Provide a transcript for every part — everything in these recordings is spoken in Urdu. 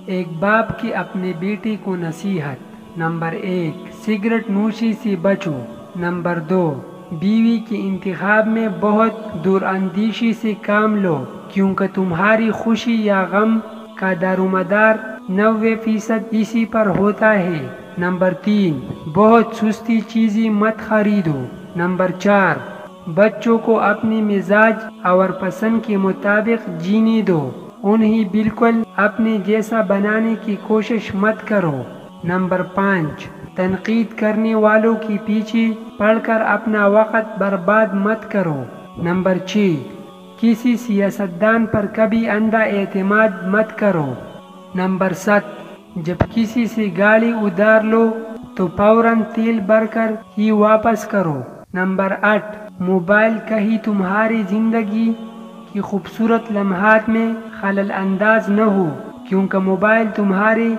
ایک باپ کی اپنے بیٹے کو نصیحت۔ نمبر 1، سگریٹ نوشی سے بچو۔ نمبر 2، بیوی کے انتخاب میں بہت دور اندیشی سے کام لو، کیونکہ تمہاری خوشی یا غم کا دارومدار 90% اسی پر ہوتا ہے۔ نمبر 3، بہت سستی چیزیں مت خریدو۔ نمبر 4، بچوں کو اپنے مزاج اور پسند کے مطابق جینے دو، انہیں بالکل اپنے جیسا بنانے کی کوشش مت کرو۔ نمبر 5، تنقید کرنے والوں کے پیچھے پڑ کر اپنا وقت برباد مت کرو۔ نمبر 6، کسی سیاستدان پر کبھی اندھا اعتماد مت کرو۔ نمبر 7، جب کسی سے گاڑی ادھار لو تو فوراً تیل بھر کر ہی واپس کرو۔ نمبر 8، موبائل کہیں تمہاری زندگی کی خوبصورت لمحات میں خلل انداز نہ ہو، کیونکہ موبائل تمہارے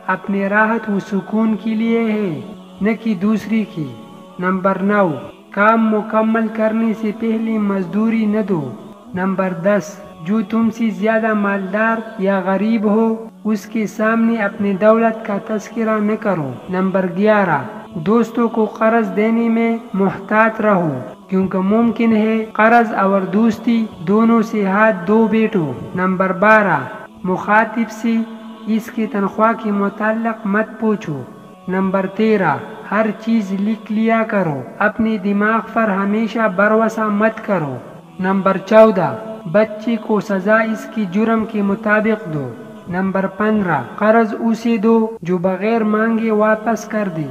اپنے راحت و سکون کے لیے ہے، نہ کہ دوسری کی۔ نمبر 9، کام مکمل کرنے سے پہلے مزدوری نہ دو۔ نمبر 10، جو تم سے زیادہ مالدار یا غریب ہو اس کے سامنے اپنی دولت کا تذکرہ نہ کرو۔ نمبر 11، دوستوں کو قرض دینے میں محتاط رہو، کیونکہ ممکن ہے قرض اور دوستی دونوں سے ہاتھ دھو بیٹھو۔ نمبر 12، مخاطب سے اس کی تنخواہ کے متعلق مت پوچھو۔ نمبر 13، ہر چیز لکھ لیا کرو، اپنے دماغ پر ہمیشہ بھروسہ مت کرو۔ نمبر 14، بچے کو سزا اس کی جرم کے مطابق دو۔ نمبر 15، قرض اسے دو جو بغیر مانگے واپس کر دے۔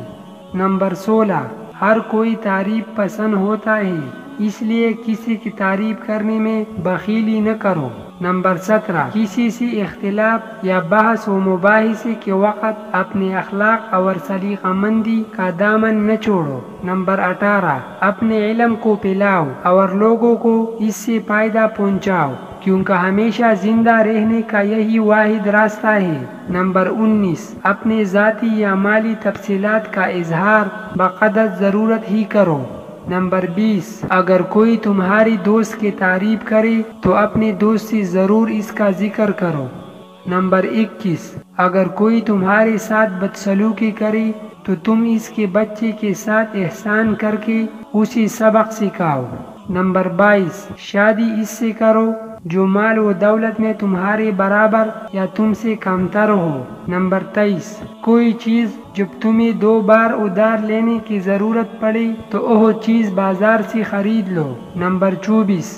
نمبر 16، ہر کوئی تعریف پسند ہوتا ہے، اس لیے کسی کی تعریف کرنے میں بخیلی نہ کرو۔ نمبر 17، کسی سے اختلاف یا بحث و مباحثے کے وقت اپنے اخلاق اور سلیقہ مندی کا دامن نہ چھوڑو۔ نمبر 18، اپنے علم کو پھیلاؤ اور لوگوں کو اس سے فائدہ پہنچاؤ، کیونکہ ہمیشہ زندہ رہنے کا یہی واحد راستہ ہے۔ نمبر 19، اپنے ذاتی یا مالی تفصیلات کا اظہار بقدر ضرورت ہی کرو۔ نمبر 20، اگر کوئی تمہاری دوست کی تعریف کرے تو اپنے دوست سے ضرور اس کا ذکر کرو۔ نمبر 21، اگر کوئی تمہارے ساتھ بدسلوکی کرے تو تم اس کے بچے کے ساتھ احسان کر کے اسے سبق سکھاؤ۔ نمبر 22، شادی اس سے کرو جو مال و دولت میں تمہارے برابر یا تم سے کمتر ہو۔ نمبر 23، کوئی چیز جب تمہیں 2 بار ادھار لینے کی ضرورت پڑے تو وہ چیز بازار سے خرید لو۔ نمبر 24،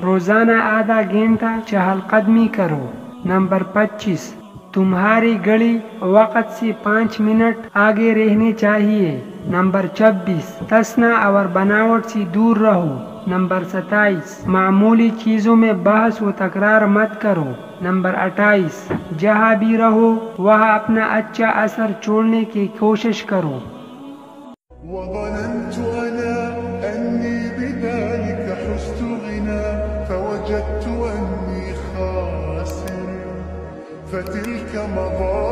روزانہ آدھا گھنٹہ چہل قدمی کرو۔ نمبر 25، تمہاری گھڑی وقت سے 5 منٹ آگے رہنی چاہیے۔ نمبر 26، تسنا اور بناوٹ سے دور رہو۔ نمبر 27، معمولی چیزوں میں بحث و تکرار مت کرو۔ نمبر 28، جہاں بھی رہو وہاں اپنا اچھا اثر چھوڑنے کی کوشش کرو۔ وظننت أنا أني بذلك حزت غنى فوجدت أني خاسر فتلك مظاهر